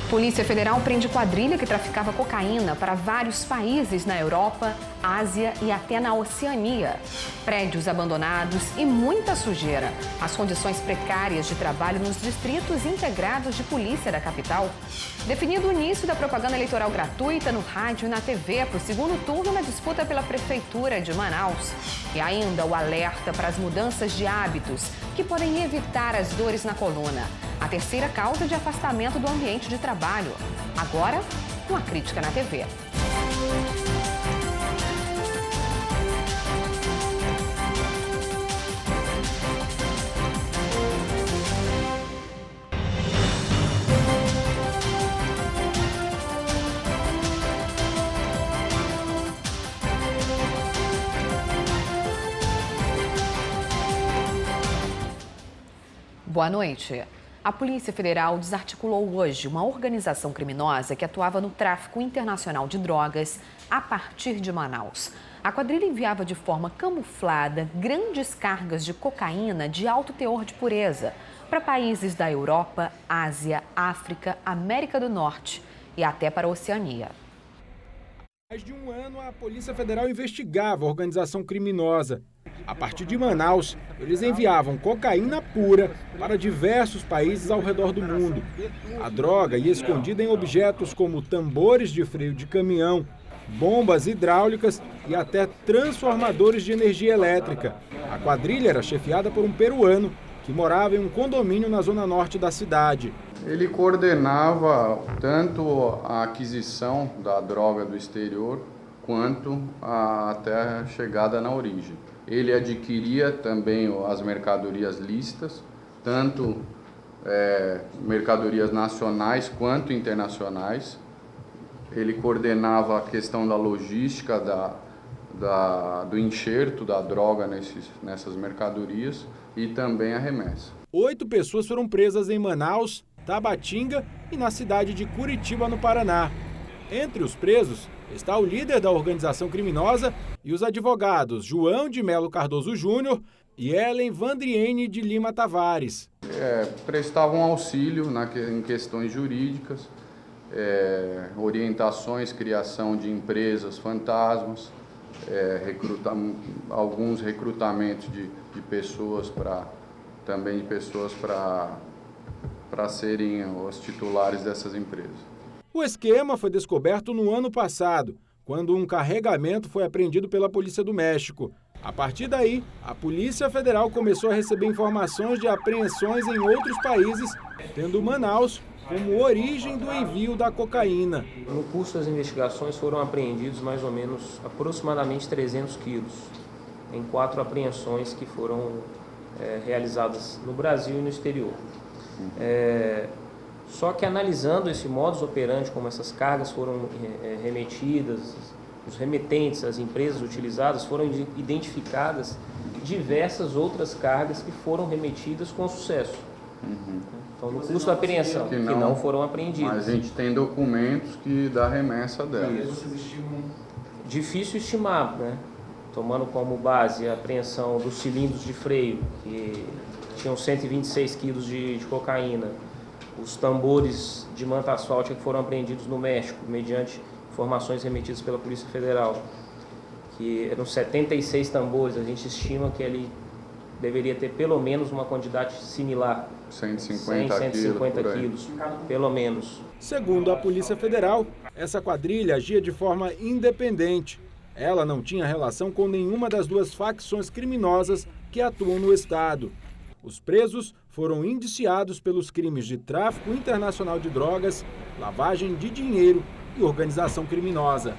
Polícia Federal prende quadrilha que traficava cocaína para vários países na Europa, Ásia e até na Oceania. Prédios abandonados e muita sujeira. As condições precárias de trabalho nos distritos integrados de polícia da capital. Definido o início da propaganda eleitoral gratuita no rádio e na TV para o segundo turno na disputa pela Prefeitura de Manaus. E ainda o alerta para as mudanças de hábitos que podem evitar as dores na coluna. A terceira causa de afastamento do ambiente de trabalho. Agora, uma crítica na TV. Boa noite. A Polícia Federal desarticulou hoje uma organização criminosa que atuava no tráfico internacional de drogas a partir de Manaus. A quadrilha enviava de forma camuflada grandes cargas de cocaína de alto teor de pureza para países da Europa, Ásia, África, América do Norte e até para a Oceania. Há mais de um ano, a Polícia Federal investigava a organização criminosa. A partir de Manaus, eles enviavam cocaína pura para diversos países ao redor do mundo. A droga ia escondida em objetos como tambores de freio de caminhão, bombas hidráulicas e até transformadores de energia elétrica. A quadrilha era chefiada por um peruano que morava em um condomínio na zona norte da cidade. Ele coordenava tanto a aquisição da droga do exterior quanto até a chegada na origem. Ele adquiria também as mercadorias lícitas, tanto mercadorias nacionais quanto internacionais. Ele coordenava a questão da logística do enxerto da droga nessas mercadorias e também a remessa. 8 pessoas foram presas em Manaus, Tabatinga e na cidade de Curitiba, no Paraná. Entre os presos está o líder da organização criminosa e os advogados João de Melo Cardoso Júnior e Ellen Vandriene de Lima Tavares. Prestavam auxílio em questões jurídicas, orientações, criação de empresas fantasmas, alguns recrutamentos de pessoas para serem os titulares dessas empresas. O esquema foi descoberto no ano passado, quando um carregamento foi apreendido pela Polícia do México. A partir daí, a Polícia Federal começou a receber informações de apreensões em outros países, tendo Manaus como origem do envio da cocaína. No curso das investigações foram apreendidos aproximadamente 300 quilos, em 4 apreensões que foram realizadas no Brasil e no exterior. Só que analisando esse modus operandi, como essas cargas foram remetidas, os remetentes, as empresas utilizadas, foram identificadas diversas outras cargas que foram remetidas com sucesso. Então, no curso da apreensão, que não foram apreendidas. Mas a gente tem documentos que dá remessa delas. Difícil estimar, né? Tomando como base a apreensão dos cilindros de freio, que tinham 126 quilos de cocaína, os tambores de manta asfáltica que foram apreendidos no México, mediante informações remetidas pela Polícia Federal, que eram 76 tambores. A gente estima que ele deveria ter pelo menos uma quantidade similar, 150 quilos, pelo menos. Segundo a Polícia Federal, essa quadrilha agia de forma independente. Ela não tinha relação com nenhuma das 2 facções criminosas que atuam no estado. Os presos foram indiciados pelos crimes de tráfico internacional de drogas, lavagem de dinheiro e organização criminosa.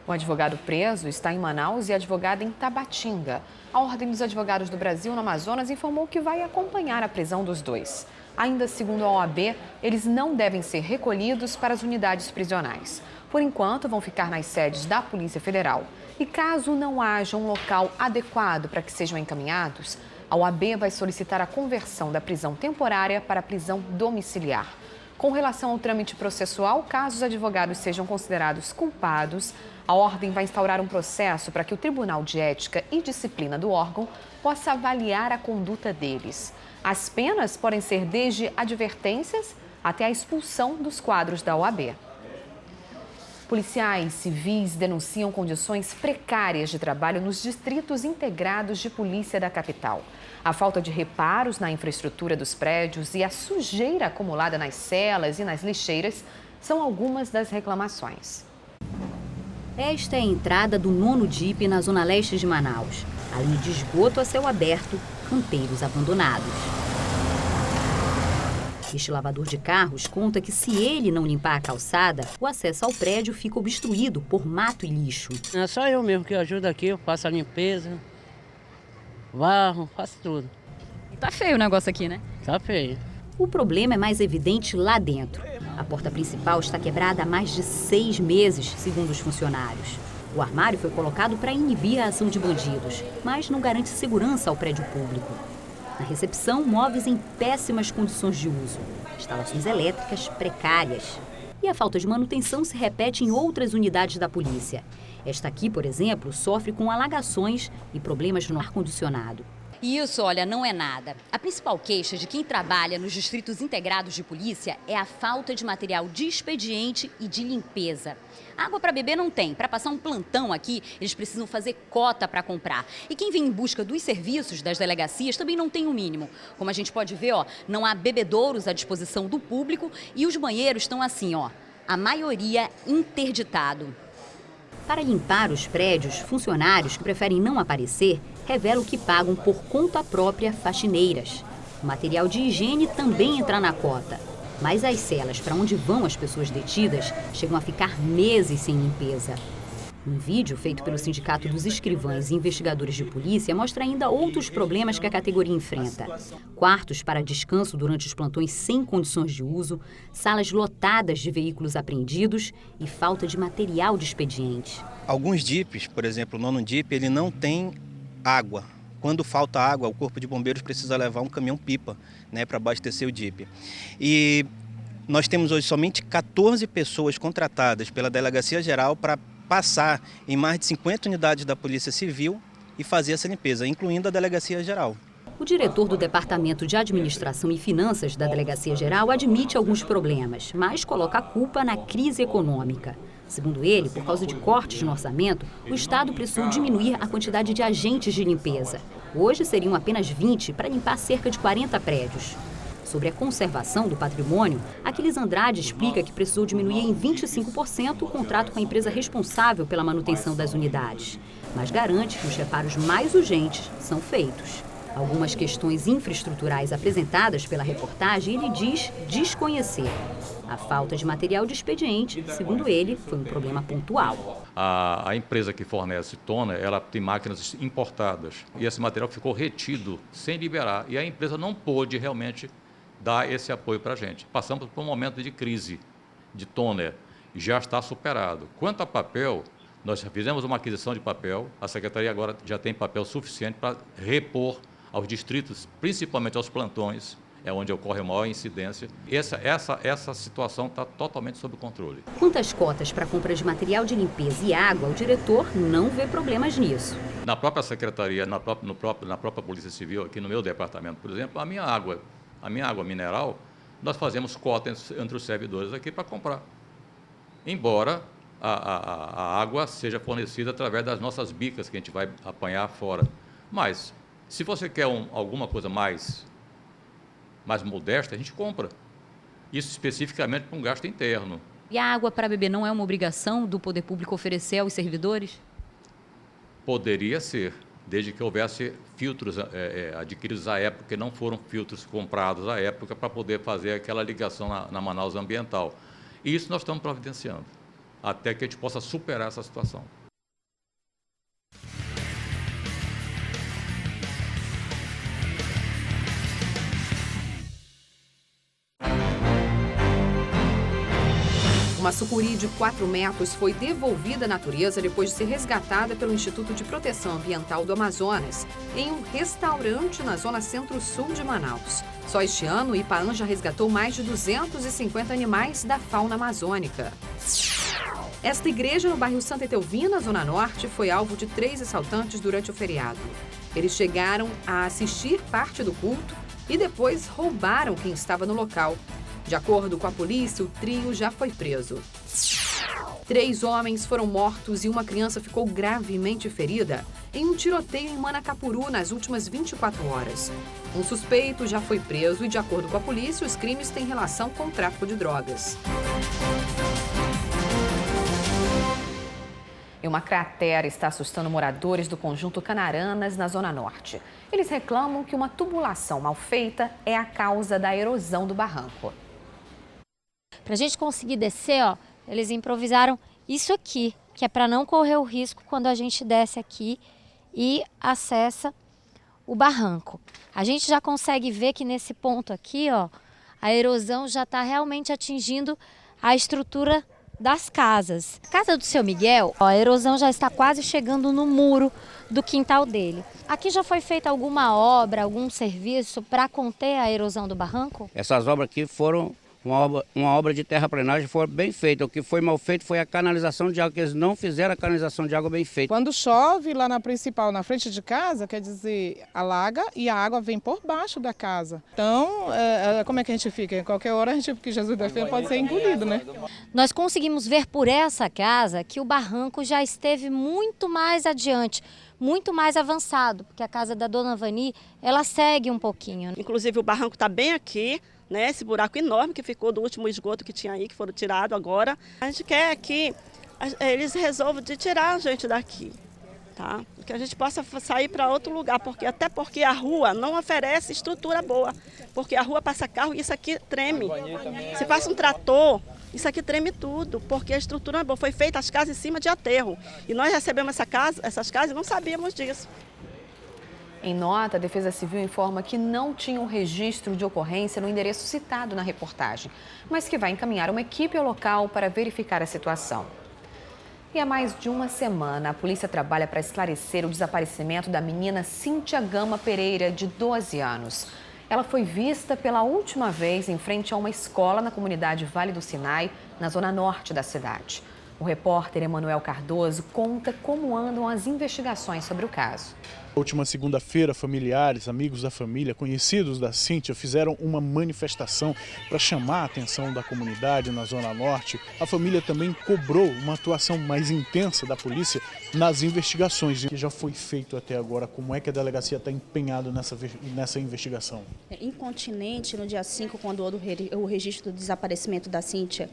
O advogado preso está em Manaus e advogado em Tabatinga. A Ordem dos Advogados do Brasil no Amazonas informou que vai acompanhar a prisão dos 2. Ainda segundo a OAB, eles não devem ser recolhidos para as unidades prisionais. Por enquanto, vão ficar nas sedes da Polícia Federal. E caso não haja um local adequado para que sejam encaminhados, a OAB vai solicitar a conversão da prisão temporária para a prisão domiciliar. Com relação ao trâmite processual, caso os advogados sejam considerados culpados, a Ordem vai instaurar um processo para que o Tribunal de Ética e Disciplina do órgão possa avaliar a conduta deles. As penas podem ser desde advertências até a expulsão dos quadros da OAB. Policiais civis denunciam condições precárias de trabalho nos distritos integrados de polícia da capital. A falta de reparos na infraestrutura dos prédios e a sujeira acumulada nas celas e nas lixeiras são algumas das reclamações. Esta é a entrada do 9º DIP na zona leste de Manaus. A linha de esgoto a céu aberto, canteiros abandonados. Este lavador de carros conta que se ele não limpar a calçada, o acesso ao prédio fica obstruído por mato e lixo. É só eu mesmo que ajudo aqui, eu faço a limpeza, varro, faço tudo. Tá feio o negócio aqui, né? Tá feio. O problema é mais evidente lá dentro. A porta principal está quebrada há mais de 6 meses, segundo os funcionários. O armário foi colocado para inibir a ação de bandidos, mas não garante segurança ao prédio público. Na recepção, móveis em péssimas condições de uso, instalações elétricas precárias. E a falta de manutenção se repete em outras unidades da polícia. Esta aqui, por exemplo, sofre com alagações e problemas no ar-condicionado. Isso, olha, não é nada. A principal queixa de quem trabalha nos distritos integrados de polícia é a falta de material de expediente e de limpeza. Água para beber não tem. Para passar um plantão aqui, eles precisam fazer cota para comprar. E quem vem em busca dos serviços das delegacias também não tem o mínimo. Como a gente pode ver, não há bebedouros à disposição do público e os banheiros estão assim, a maioria interditado. Para limpar os prédios, funcionários que preferem não aparecer revelam que pagam por conta própria faxineiras. O material de higiene também entra na cota. Mas as celas para onde vão as pessoas detidas chegam a ficar meses sem limpeza. Um vídeo feito pelo Sindicato dos Escrivães e Investigadores de Polícia mostra ainda outros problemas que a categoria enfrenta. Quartos para descanso durante os plantões sem condições de uso, salas lotadas de veículos apreendidos e falta de material de expediente. Alguns DIPs, por exemplo, o 9º DIP, ele não tem água. Quando falta água, o Corpo de Bombeiros precisa levar um caminhão-pipa, para abastecer o DIP. E nós temos hoje somente 14 pessoas contratadas pela Delegacia Geral para passar em mais de 50 unidades da Polícia Civil e fazer essa limpeza, incluindo a Delegacia Geral. O diretor do Departamento de Administração e Finanças da Delegacia Geral admite alguns problemas, mas coloca a culpa na crise econômica. Segundo ele, por causa de cortes no orçamento, o Estado precisou diminuir a quantidade de agentes de limpeza. Hoje seriam apenas 20 para limpar cerca de 40 prédios. Sobre a conservação do patrimônio, Aquiles Andrade explica que precisou diminuir em 25% o contrato com a empresa responsável pela manutenção das unidades, mas garante que os reparos mais urgentes são feitos. Algumas questões infraestruturais apresentadas pela reportagem ele diz desconhecer. A falta de material de expediente, segundo ele, foi um problema pontual. A empresa que fornece toner, ela tem máquinas importadas e esse material ficou retido sem liberar e a empresa não pôde realmente dar esse apoio para a gente. Passamos por um momento de crise de toner e já está superado. Quanto a papel, nós fizemos uma aquisição de papel, a Secretaria agora já tem papel suficiente para repor aos distritos, principalmente aos plantões, é onde ocorre a maior incidência. Essa situação está totalmente sob controle. Quanto às cotas para compra de material de limpeza e água, o diretor não vê problemas nisso. Na própria Secretaria, na própria Polícia Civil, aqui no meu departamento, por exemplo, a minha água mineral, nós fazemos cota entre os servidores aqui para comprar. Embora a água seja fornecida através das nossas bicas que a gente vai apanhar fora. Mas, se você quer alguma coisa mais modesta, a gente compra. Isso especificamente para um gasto interno. E a água para beber não é uma obrigação do poder público oferecer aos servidores? Poderia ser, desde que houvesse filtros adquiridos à época, que não foram filtros comprados à época para poder fazer aquela ligação na Manaus Ambiental. E isso nós estamos providenciando, até que a gente possa superar essa situação. Uma sucuri de 4 metros foi devolvida à natureza depois de ser resgatada pelo Instituto de Proteção Ambiental do Amazonas, em um restaurante na zona centro-sul de Manaus. Só este ano, o IPAAM já resgatou mais de 250 animais da fauna amazônica. Esta igreja no bairro Santa Etelvina, zona norte, foi alvo de 3 assaltantes durante o feriado. Eles chegaram a assistir parte do culto e depois roubaram quem estava no local. De acordo com a polícia, o trio já foi preso. 3 homens foram mortos e uma criança ficou gravemente ferida em um tiroteio em Manacapuru nas últimas 24 horas. Um suspeito já foi preso e, de acordo com a polícia, os crimes têm relação com o tráfico de drogas. E uma cratera está assustando moradores do conjunto Canaranas, na Zona Norte. Eles reclamam que uma tubulação mal feita é a causa da erosão do barranco. Para a gente conseguir descer, ó, eles improvisaram isso aqui, que é para não correr o risco quando a gente desce aqui e acessa o barranco. A gente já consegue ver que nesse ponto aqui, ó, a erosão já está realmente atingindo a estrutura das casas. A casa do seu Miguel, ó, a erosão já está quase chegando no muro do quintal dele. Aqui já foi feita alguma obra, algum serviço para conter a erosão do barranco? Essas obras aqui foram uma obra de terraplenagem, foi bem feita. O que foi mal feito foi a canalização de água, que eles não fizeram a canalização de água bem feita. Quando chove lá na principal, na frente de casa, quer dizer, alaga e a água vem por baixo da casa. Então, como é que a gente fica? Em qualquer hora, a gente, porque Jesus defende, pode ser engolido, né? Nós conseguimos ver por essa casa que o barranco já esteve muito mais adiante, muito mais avançado, porque a casa da Dona Vani, ela segue um pouquinho. Inclusive o barranco está bem aqui, né? Esse buraco enorme que ficou do último esgoto que tinha aí, que foram tirados agora. A gente quer que eles resolvam de tirar a gente daqui, tá? Que a gente possa sair para outro lugar, até porque a rua não oferece estrutura boa, porque a rua passa carro e isso aqui treme. Se passa um trator, isso aqui treme tudo, porque a estrutura não é boa. Foi feita as casas em cima de aterro e nós recebemos essas casas e não sabíamos disso. Em nota, a Defesa Civil informa que não tinha um registro de ocorrência no endereço citado na reportagem, mas que vai encaminhar uma equipe ao local para verificar a situação. E há mais de uma semana, a polícia trabalha para esclarecer o desaparecimento da menina Cíntia Gama Pereira, de 12 anos. Ela foi vista pela última vez em frente a uma escola na comunidade Vale do Sinai, na zona norte da cidade. O repórter Emanuel Cardoso conta como andam as investigações sobre o caso. Na última segunda-feira, familiares, amigos da família, conhecidos da Cíntia fizeram uma manifestação para chamar a atenção da comunidade na Zona Norte. A família também cobrou uma atuação mais intensa da polícia nas investigações. O que já foi feito até agora? Como é que a delegacia está empenhada nessa investigação? Incontinente, no dia 5, quando houve o registro do desaparecimento da Cíntia,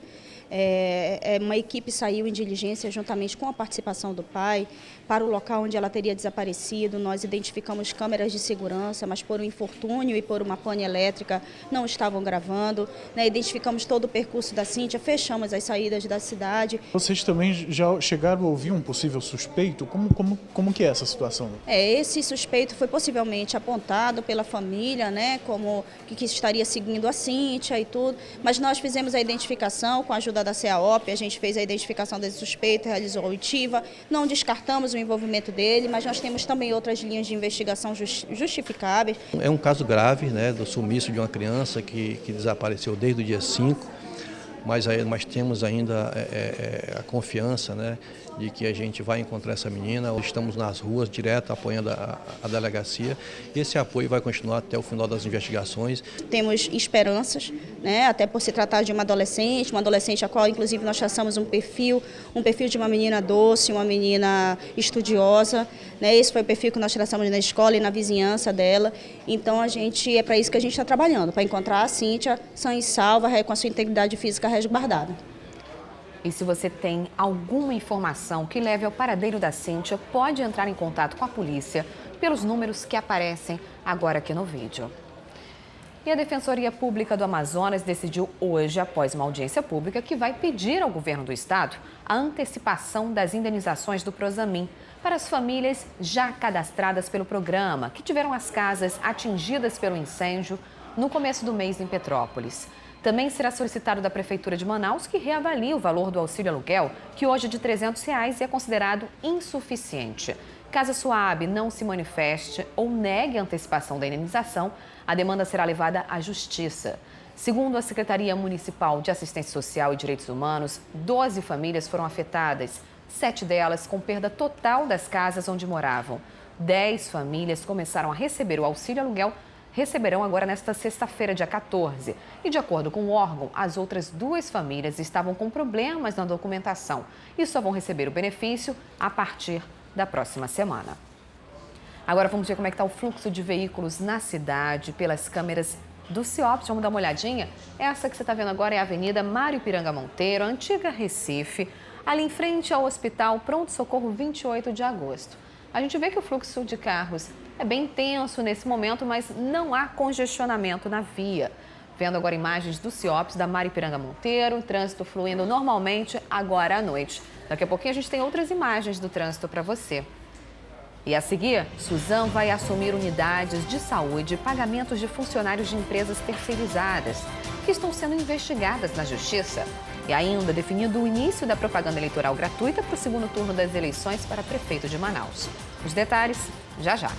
uma equipe saiu em diligência juntamente com a participação do pai para o local onde ela teria desaparecido. Nós identificamos câmeras de segurança, mas por um infortúnio e por uma pane elétrica não estavam gravando. Identificamos todo o percurso da Cíntia, fechamos as saídas da cidade. Vocês também já chegaram a ouvir um possível suspeito? Como que é essa situação? Esse suspeito foi possivelmente apontado pela família, como que estaria seguindo a Cíntia e tudo, mas nós fizemos a identificação com a ajuda da CEAOP, a gente fez a identificação desse suspeito, realizou a oitiva, não descartamos o envolvimento dele, mas nós temos também outras linhas de investigação justificáveis. É um caso grave, do sumiço de uma criança que desapareceu desde o dia 5, mas temos ainda a confiança, de que a gente vai encontrar essa menina. Estamos nas ruas, direto, apoiando a delegacia, e esse apoio vai continuar até o final das investigações. Temos esperanças, até por se tratar de uma adolescente a qual, inclusive, nós traçamos um perfil de uma menina doce, uma menina estudiosa. Esse foi o perfil que nós traçamos na escola e na vizinhança dela. Então, é para isso que a gente está trabalhando, para encontrar a Cíntia sã e salva, com a sua integridade física resguardada. E se você tem alguma informação que leve ao paradeiro da Cíntia, pode entrar em contato com a polícia pelos números que aparecem agora aqui no vídeo. E a Defensoria Pública do Amazonas decidiu hoje, após uma audiência pública, que vai pedir ao governo do estado a antecipação das indenizações do Prosamin para as famílias já cadastradas pelo programa, que tiveram as casas atingidas pelo incêndio no começo do mês em Petrópolis. Também será solicitado da Prefeitura de Manaus que reavalie o valor do auxílio aluguel, que hoje é de R$ 300 e é considerado insuficiente. Caso a SUAB não se manifeste ou negue a antecipação da indenização, a demanda será levada à Justiça. Segundo a Secretaria Municipal de Assistência Social e Direitos Humanos, 12 famílias foram afetadas, 7 delas com perda total das casas onde moravam. 10 famílias começaram a receber o auxílio aluguel receberão agora nesta sexta-feira, dia 14. E de acordo com o órgão, as outras 2 famílias estavam com problemas na documentação e só vão receber o benefício a partir da próxima semana. Agora vamos ver como é que está o fluxo de veículos na cidade pelas câmeras do CIOPS. Vamos dar uma olhadinha. Essa que você está vendo agora é a Avenida Mário Ipiranga Monteiro, antiga Recife, ali em frente ao Hospital Pronto Socorro 28 de agosto. A gente vê que o fluxo de carros é bem intenso nesse momento, mas não há congestionamento na via. Vendo agora imagens do CIOPS da Mário Ipiranga Monteiro, trânsito fluindo normalmente agora à noite. Daqui a pouquinho a gente tem outras imagens do trânsito para você. E a seguir, Suzan vai assumir unidades de saúde e pagamentos de funcionários de empresas terceirizadas, que estão sendo investigadas na Justiça. E ainda definido o início da propaganda eleitoral gratuita para o segundo turno das eleições para prefeito de Manaus. Os detalhes, já já.